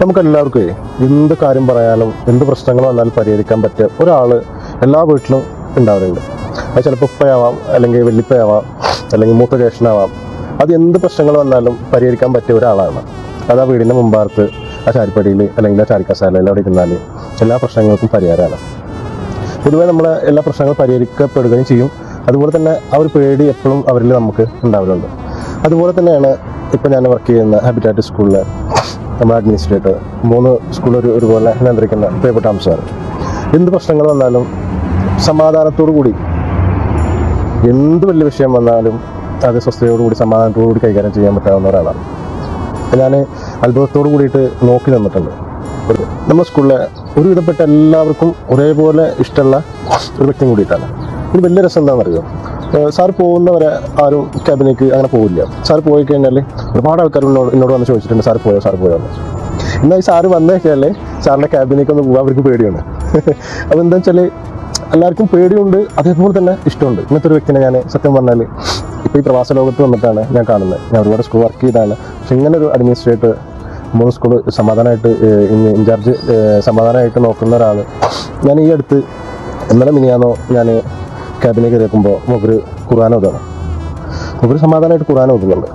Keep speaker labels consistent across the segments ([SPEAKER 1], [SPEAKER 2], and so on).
[SPEAKER 1] നമുക്കെല്ലാവർക്കും എന്ത് കാര്യം പറയാനും എന്ത് പ്രശ്നങ്ങൾ വന്നാലും പരിഹരിക്കാൻ പറ്റിയ ഒരാൾ എല്ലാ വീട്ടിലും ഉണ്ടാവാറുണ്ട്. അത് ചിലപ്പോൾ ഉപ്പയാവാം, അല്ലെങ്കിൽ വല്യപ്പയാവാം, അല്ലെങ്കിൽ മൂത്ത ജ്യേഷ്ഠനാവാം. അത് എന്ത് പ്രശ്നങ്ങൾ വന്നാലും പരിഹരിക്കാൻ പറ്റിയ ഒരാളാണ്. അത് ആ വീടിൻ്റെ മുമ്പാർത്ത് ആ ചാരിപ്പടിയിൽ അല്ലെങ്കിൽ ആ ചാരിക്കസാലയിൽ അവിടെ ഇരുന്നാൽ എല്ലാ പ്രശ്നങ്ങൾക്കും പരിഹാരമാണ്. പൊതുവേ നമ്മളെ എല്ലാ പ്രശ്നങ്ങളും പരിഹരിക്കപ്പെടുകയും ചെയ്യും. അതുപോലെ തന്നെ ആ ഒരു പേടി എപ്പോഴും അവരിൽ നമുക്ക് ഉണ്ടാവലുണ്ട്. അതുപോലെ തന്നെയാണ് ഇപ്പോൾ ഞാൻ വർക്ക് ചെയ്യുന്ന ഹാബിറ്റാറ്റ് സ്കൂളിലെ നമ്മുടെ അഡ്മിനിസ്ട്രേറ്റർ, 3 സ്കൂൾ ഒരുപോലെ നിയന്ത്രിക്കുന്ന പ്രിയപ്പെട്ട അംശമാണ്. എന്ത് പ്രശ്നങ്ങൾ വന്നാലും സമാധാനത്തോടു കൂടി, എന്ത് വലിയ വിഷയം വന്നാലും അത് സ്വസ്ഥതയോടുകൂടി സമാധാനത്തോടു കൂടി കൈകാര്യം ചെയ്യാൻ പറ്റാവുന്ന ഒരാളാണ്. ഞാൻ അത്ഭുതത്തോടു കൂടിയിട്ട് നോക്കി നിന്നിട്ടുണ്ട്. നമ്മുടെ സ്കൂളിലെ ഒരുവിധപ്പെട്ട എല്ലാവർക്കും ഒരേപോലെ ഇഷ്ടമുള്ള ഒരു വ്യക്തിയും കൂടിയിട്ടാണ്. ഇത് വലിയ രസം എന്താണെന്നറിയോ, സാറ് പോകുന്നവരെ ആരും ക്യാബിനേക്ക് അങ്ങനെ പോവില്ല. സാറ് പോയി കഴിഞ്ഞാൽ ഒരുപാട് ആൾക്കാർ എന്നോട് വന്ന് ചോദിച്ചിട്ടുണ്ട്, സാറ് പോയോ എന്ന്. എന്നാൽ ഈ സാറ് വന്നു കഴിഞ്ഞാൽ സാറിൻ്റെ ക്യാബിനേക്ക് ഒന്ന് പോകാൻ അവർക്ക് പേടിയാണ്. അപ്പോൾ എന്താ വെച്ചാൽ എല്ലാവർക്കും പേടിയുണ്ട്, അതേപോലെ തന്നെ ഇഷ്ടമുണ്ട്. ഇങ്ങനത്തെ ഒരു വ്യക്തിനെ ഞാൻ സത്യം പറഞ്ഞാൽ ഇപ്പോൾ ഈ പ്രവാസ ലോകത്ത് വന്നിട്ടാണ് ഞാൻ കാണുന്നത്. ഞാൻ ഒരുപാട് സ്കൂൾ വർക്ക് ചെയ്താണ്. പക്ഷെ ഇങ്ങനെ ഒരു അഡ്മിനിസ്ട്രേറ്റർ 3 സ്കൂൾ സമാധാനമായിട്ട് ഇൻചാർജ് സമാധാനമായിട്ട് നോക്കുന്ന ഒരാൾ ഞാൻ ഈ അടുത്ത് ഇന്നലെ മിനിയാന്നോ ഞാൻ ക്യാബിനേക്ക് കയറിയപ്പോൾ മൂപ്പര് ഖുർആൻ ഓതാണ്. മൂപ്പര് സമാധാനമായിട്ട് ഖുർആൻ ഓതുന്നുണ്ട്.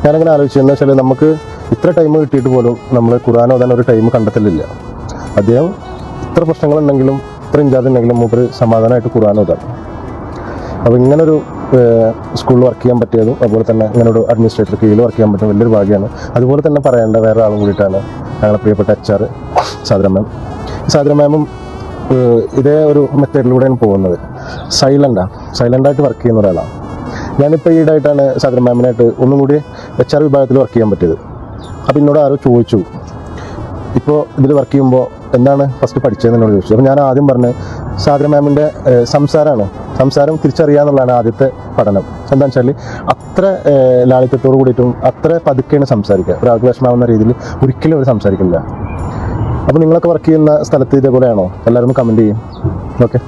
[SPEAKER 1] ഞാനങ്ങനെ ആലോചിച്ചു, എന്താ വെച്ചാൽ നമുക്ക് ഇത്ര ടൈം കിട്ടിയിട്ട് പോലും നമ്മൾ ഖുർആൻ ഓതാൻ ഒരു ടൈം കണ്ടെത്തലില്ല. അദ്ദേഹം ഇത്ര പ്രശ്നങ്ങളുണ്ടെങ്കിലും ഇത്ര ഇൻചാർജ് ഉണ്ടെങ്കിലും മൂപ്പര് സമാധാനമായിട്ട് ഖുർആൻ ഓതാണ്. അപ്പോൾ ഇങ്ങനൊരു സ്കൂളിൽ വർക്ക് ചെയ്യാൻ പറ്റിയതും അതുപോലെ തന്നെ ഇങ്ങനൊരു അഡ്മിനിസ്ട്രേറ്റർ കീഴിൽ വർക്ക് ചെയ്യാൻ പറ്റും വലിയൊരു ഭാഗ്യമാണ്. അതുപോലെ തന്നെ പറയേണ്ട വേറെ ആളും കൂടിയിട്ടാണ് ഞങ്ങളെ പ്രിയപ്പെട്ട HR സാദര മാം. സാദര മാമും ഇതേ ഒരു മെത്തേഡിലൂടെയാണ് പോകുന്നത്. സൈലൻ്റായിട്ട് വർക്ക് ചെയ്യുന്ന ഒരാളാണ്. ഞാനിപ്പോൾ ഈടായിട്ടാണ് സാദര മാമിനായിട്ട് ഒന്നും കൂടി HR വിഭാഗത്തിൽ വർക്ക് ചെയ്യാൻ പറ്റിയത്. അപ്പോൾ എന്നോട് ആരോ ചോദിച്ചു, ഇപ്പോൾ ഇതിൽ വർക്ക് ചെയ്യുമ്പോൾ എന്താണ് ഫസ്റ്റ് പഠിച്ചതെന്ന് എന്നോട് ചോദിച്ചു. അപ്പോൾ ഞാൻ ആദ്യം പറഞ്ഞ് സാദര മാമിൻ്റെ സംസാരം തിരിച്ചറിയുക എന്നുള്ളതാണ് ആദ്യത്തെ പഠനം. എന്താണെന്ന് വെച്ചാൽ അത്ര ലാളിത്യത്തോട് കൂടിയിട്ടും അത്ര പതുക്കെയാണ് സംസാരിക്കുക. ഒരാൾക്ക് വിഷമാവുന്ന രീതിയിൽ ഒരിക്കലും അവർ സംസാരിക്കില്ല. അപ്പോൾ നിങ്ങളൊക്കെ വർക്ക് ചെയ്യുന്ന സ്ഥലത്ത് ഇതേപോലെയാണോ? എല്ലാവരും കമൻറ്റ് ചെയ്യും. ഓക്കെ.